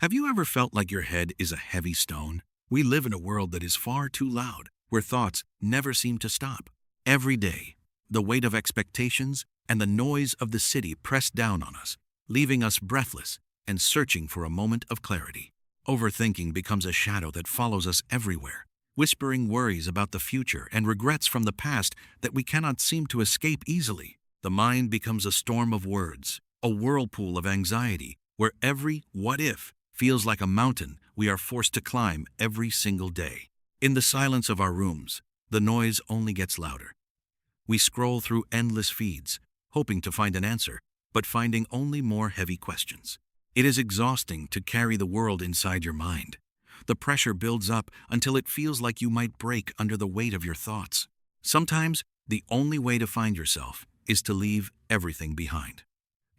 Have you ever felt like your head is a heavy stone? We live in a world that is far too loud, where thoughts never seem to stop. Every day, the weight of expectations and the noise of the city press down on us, leaving us breathless and searching for a moment of clarity. Overthinking becomes a shadow that follows us everywhere, whispering worries about the future and regrets from the past that we cannot seem to escape easily. The mind becomes a storm of words, a whirlpool of anxiety, where every what if feels like a mountain we are forced to climb every single day. In the silence of our rooms, the noise only gets louder. We scroll through endless feeds, hoping to find an answer, but finding only more heavy questions. It is exhausting to carry the world inside your mind. The pressure builds up until it feels like you might break under the weight of your thoughts. Sometimes, the only way to find yourself is to leave everything behind,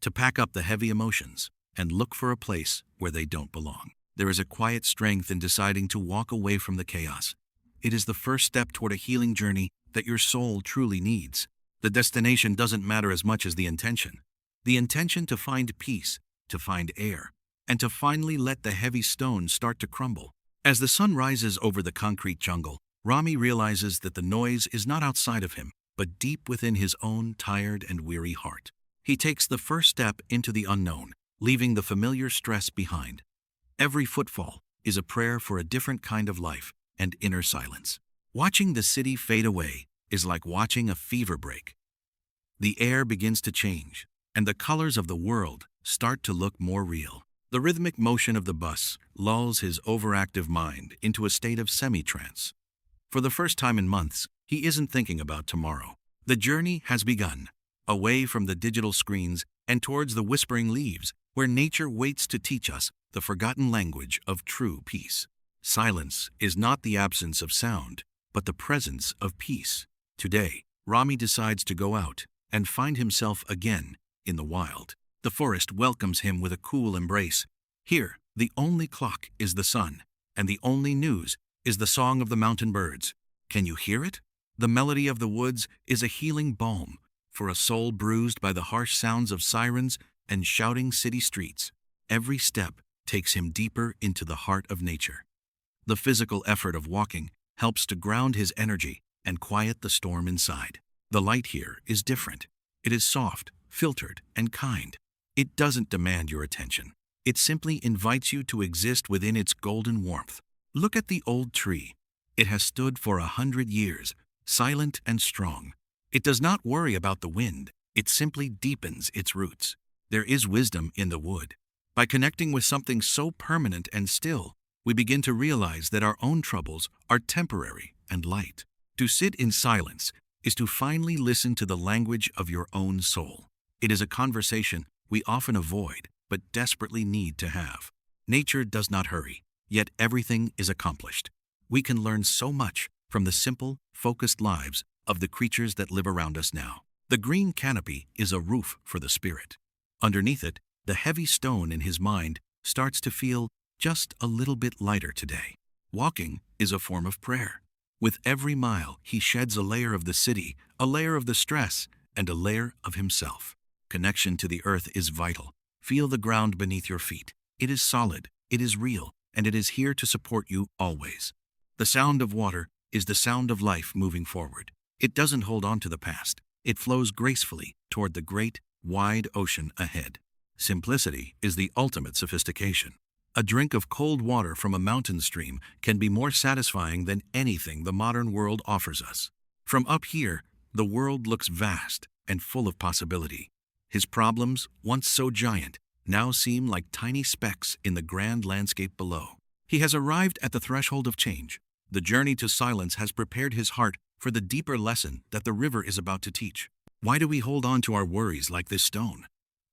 to pack up the heavy emotions and look for a place where they don't belong. There is a quiet strength in deciding to walk away from the chaos. It is the first step toward a healing journey that your soul truly needs. The destination doesn't matter as much as the intention. The intention to find peace, to find air, and to finally let the heavy stones start to crumble. As the sun rises over the concrete jungle, Rami realizes that the noise is not outside of him, but deep within his own tired and weary heart. He takes the first step into the unknown, leaving the familiar stress behind. Every footfall is a prayer for a different kind of life and inner silence. Watching the city fade away is like watching a fever break. The air begins to change, and the colors of the world start to look more real. The rhythmic motion of the bus lulls his overactive mind into a state of semi-trance. For the first time in months, he isn't thinking about tomorrow. The journey has begun, away from the digital screens and towards the whispering leaves, where nature waits to teach us the forgotten language of true peace. Silence is not the absence of sound, but the presence of peace. Today, Rami decides to go out and find himself again in the wild. The forest welcomes him with a cool embrace. Here, the only clock is the sun, and the only news is the song of the mountain birds. Can you hear it? The melody of the woods is a healing balm for a soul bruised by the harsh sounds of sirens and shouting city streets. Every step takes him deeper into the heart of nature. The physical effort of walking helps to ground his energy and quiet the storm inside. The light here is different. It is soft, filtered, and kind. It doesn't demand your attention. It simply invites you to exist within its golden warmth. Look at the old tree. It has stood for 100 years, silent and strong. It does not worry about the wind. It simply deepens its roots. There is wisdom in the wood. By connecting with something so permanent and still, we begin to realize that our own troubles are temporary and light. To sit in silence is to finally listen to the language of your own soul. It is a conversation we often avoid but desperately need to have. Nature does not hurry, yet everything is accomplished. We can learn so much from the simple, focused lives of the creatures that live around us now. The green canopy is a roof for the spirit. Underneath it, the heavy stone in his mind starts to feel just a little bit lighter today. Walking is a form of prayer. With every mile, he sheds a layer of the city, a layer of the stress, and a layer of himself. Connection to the earth is vital. Feel the ground beneath your feet. It is solid, it is real, and it is here to support you always. The sound of water is the sound of life moving forward. It doesn't hold on to the past. It flows gracefully toward the great, wide ocean ahead. Simplicity is the ultimate sophistication. A drink of cold water from a mountain stream can be more satisfying than anything the modern world offers us. From up here, the world looks vast and full of possibility. His problems, once so giant, now seem like tiny specks in the grand landscape below. He has arrived at the threshold of change. The journey to silence has prepared his heart for the deeper lesson that the river is about to teach. Why do we hold on to our worries like this stone?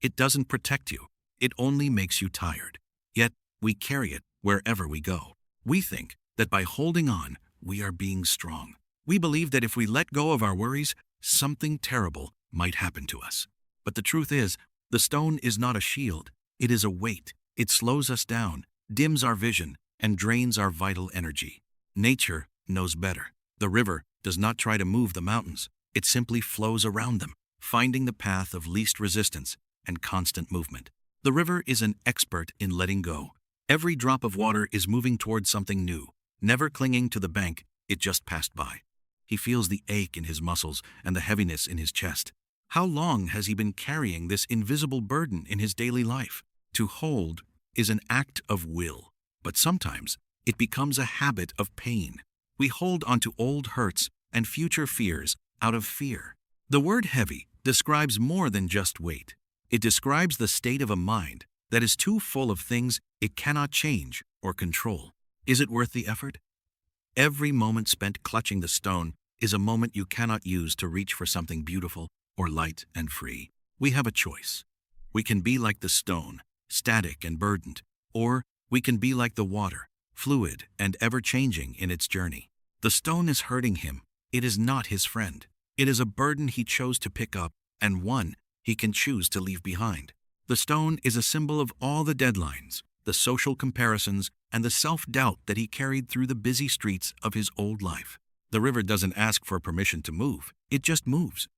It doesn't protect you. It only makes you tired. Yet, we carry it wherever we go. We think that by holding on, we are being strong. We believe that if we let go of our worries, something terrible might happen to us. But the truth is, the stone is not a shield. It is a weight. It slows us down, dims our vision, and drains our vital energy. Nature knows better. The river does not try to move the mountains. It simply flows around them, finding the path of least resistance and constant movement. The river is an expert in letting go. Every drop of water is moving towards something new, never clinging to the bank it just passed by. He feels the ache in his muscles and the heaviness in his chest. How long has he been carrying this invisible burden in his daily life? To hold is an act of will, but sometimes it becomes a habit of pain. We hold onto old hurts and future fears out of fear. The word heavy describes more than just weight. It describes the state of a mind that is too full of things it cannot change or control. Is it worth the effort? Every moment spent clutching the stone is a moment you cannot use to reach for something beautiful or light and free. We have a choice. We can be like the stone, static and burdened, or we can be like the water, fluid and ever-changing in its journey. The stone is hurting him. It is not his friend. It is a burden he chose to pick up and one he can choose to leave behind. The stone is a symbol of all the deadlines, the social comparisons, and the self-doubt that he carried through the busy streets of his old life. The river doesn't ask for permission to move. It just moves.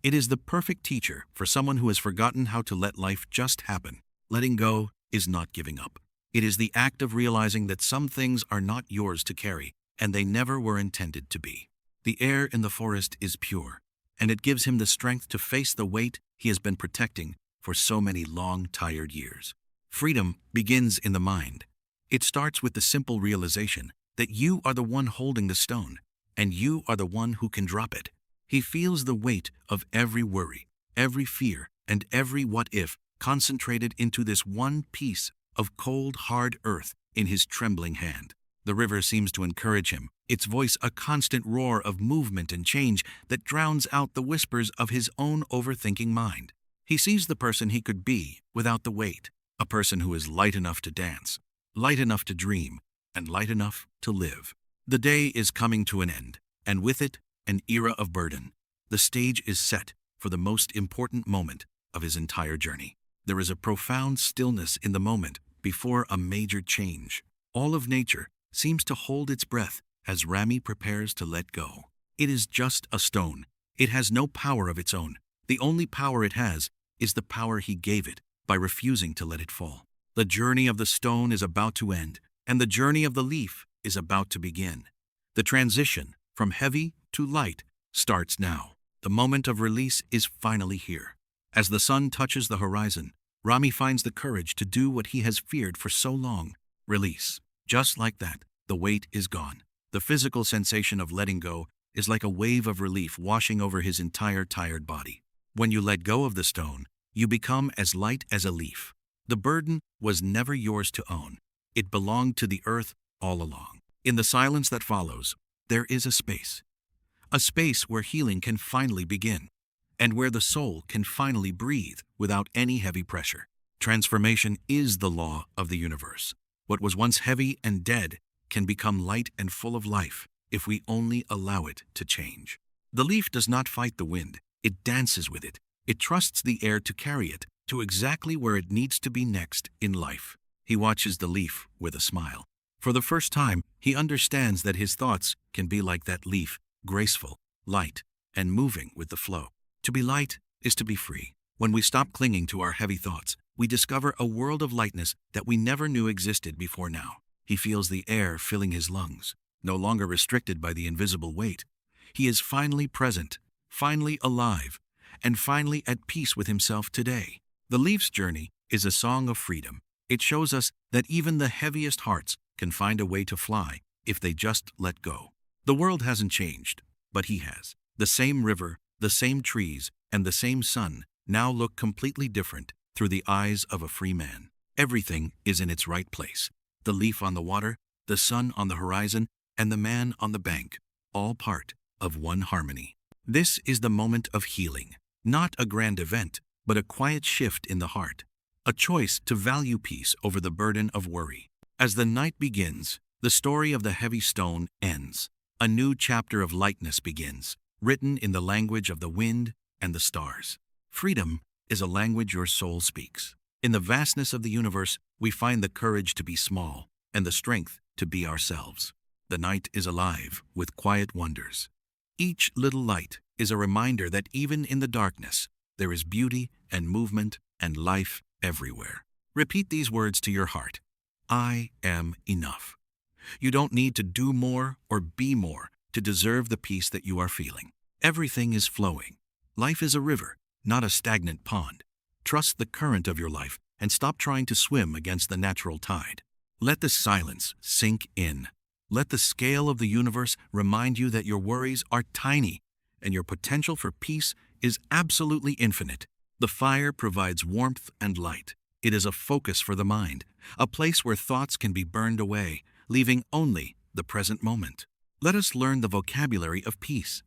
It is the perfect teacher for someone who has forgotten how to let life just happen. Letting go is not giving up. It is the act of realizing that some things are not yours to carry, and they never were intended to be. The air in the forest is pure, and it gives him the strength to face the weight he has been protecting for so many long, tired years. Freedom begins in the mind. It starts with the simple realization that you are the one holding the stone, and you are the one who can drop it. He feels the weight of every worry, every fear, and every what-if concentrated into this one piece of cold, hard earth in his trembling hand. The river seems to encourage him, its voice a constant roar of movement and change that drowns out the whispers of his own overthinking mind. He sees the person he could be without the weight, a person who is light enough to dance, light enough to dream, and light enough to live. The day is coming to an end, and with it, an era of burden. The stage is set for the most important moment of his entire journey. There is a profound stillness in the moment before a major change. All of nature seems to hold its breath as Rami prepares to let go. It is just a stone. It has no power of its own. The only power it has is the power he gave it by refusing to let it fall. The journey of the stone is about to end, and the journey of the leaf is about to begin. The transition from heavy to light starts now. The moment of release is finally here. As the sun touches the horizon, Rami finds the courage to do what he has feared for so long. Release. Just like that, the weight is gone. The physical sensation of letting go is like a wave of relief washing over his entire tired body. When you let go of the stone, you become as light as a leaf. The burden was never yours to own. It belonged to the earth all along. In the silence that follows, there is a space where healing can finally begin, and where the soul can finally breathe without any heavy pressure. Transformation is the law of the universe. What was once heavy and dead can become light and full of life if we only allow it to change. The leaf does not fight the wind. It dances with it. It trusts the air to carry it to exactly where it needs to be next in life. He watches the leaf with a smile. For the first time, he understands that his thoughts can be like that leaf, graceful, light, and moving with the flow. To be light is to be free. When we stop clinging to our heavy thoughts, we discover a world of lightness that we never knew existed before now. He feels the air filling his lungs, no longer restricted by the invisible weight. He is finally present, finally alive, and finally at peace with himself today. The leaf's journey is a song of freedom. It shows us that even the heaviest hearts can find a way to fly if they just let go. The world hasn't changed, but he has. The same river, the same trees, and the same sun now look completely different through the eyes of a free man. Everything is in its right place. The leaf on the water, the sun on the horizon, and the man on the bank, all part of one harmony. This is the moment of healing, not a grand event, but a quiet shift in the heart, a choice to value peace over the burden of worry. As the night begins, the story of the heavy stone ends. A new chapter of lightness begins, written in the language of the wind and the stars. Freedom is a language your soul speaks. In the vastness of the universe, we find the courage to be small and the strength to be ourselves. The night is alive with quiet wonders. Each little light is a reminder that even in the darkness, there is beauty and movement and life everywhere. Repeat these words to your heart. I am enough. You don't need to do more or be more to deserve the peace that you are feeling. Everything is flowing. Life is a river, not a stagnant pond. Trust the current of your life and stop trying to swim against the natural tide. Let the silence sink in. Let the scale of the universe remind you that your worries are tiny and your potential for peace is absolutely infinite. The fire provides warmth and light. It is a focus for the mind, a place where thoughts can be burned away, leaving only the present moment. Let us learn the vocabulary of peace.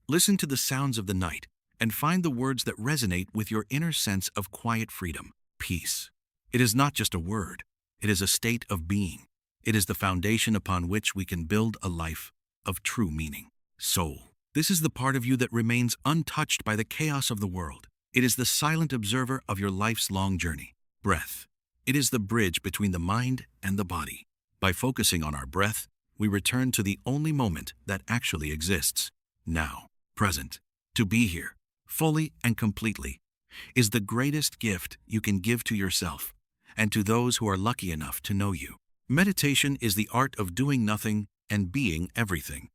Listen to the sounds of the night and find the words that resonate with your inner sense of quiet freedom. Peace. It is not just a word, it is a state of being. It is the foundation upon which we can build a life of true meaning. Soul. This is the part of you that remains untouched by the chaos of the world. It is the silent observer of your life's long journey. Breath. It is the bridge between the mind and the body. By focusing on our breath, we return to the only moment that actually exists. Now, present. To be here, fully and completely, is the greatest gift you can give to yourself and to those who are lucky enough to know you. Meditation is the art of doing nothing and being everything.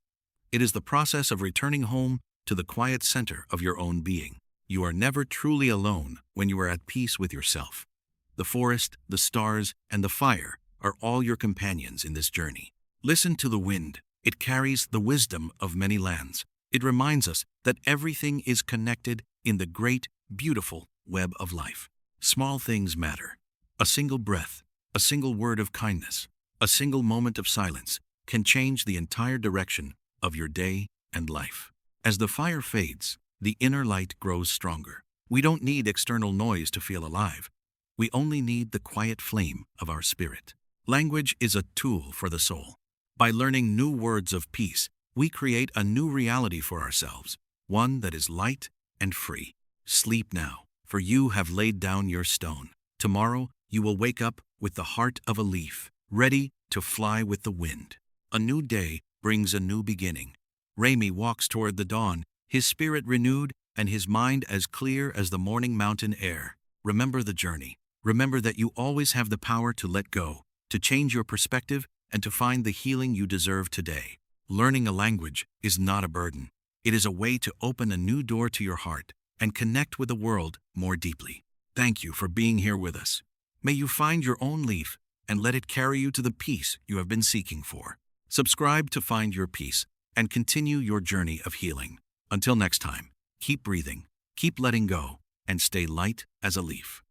It is the process of returning home to the quiet center of your own being. You are never truly alone when you are at peace with yourself. The forest, the stars, and the fire are all your companions in this journey. Listen to the wind. It carries the wisdom of many lands. It reminds us that everything is connected in the great, beautiful web of life. Small things matter. A single breath, a single word of kindness, a single moment of silence can change the entire direction of your day and life. As the fire fades, the inner light grows stronger. We don't need external noise to feel alive. We only need the quiet flame of our spirit. Language is a tool for the soul. By learning new words of peace, we create a new reality for ourselves, one that is light and free. Sleep now, for you have laid down your stone. Tomorrow, you will wake up with the heart of a leaf, ready to fly with the wind. A new day brings a new beginning. Rami walks toward the dawn, his spirit renewed and his mind as clear as the morning mountain air. Remember the journey. Remember that you always have the power to let go, to change your perspective, and to find the healing you deserve today. Learning a language is not a burden. It is a way to open a new door to your heart and connect with the world more deeply. Thank you for being here with us. May you find your own leaf and let it carry you to the peace you have been seeking for. Subscribe to find your peace and continue your journey of healing. Until next time, keep breathing, keep letting go, and stay light as a leaf.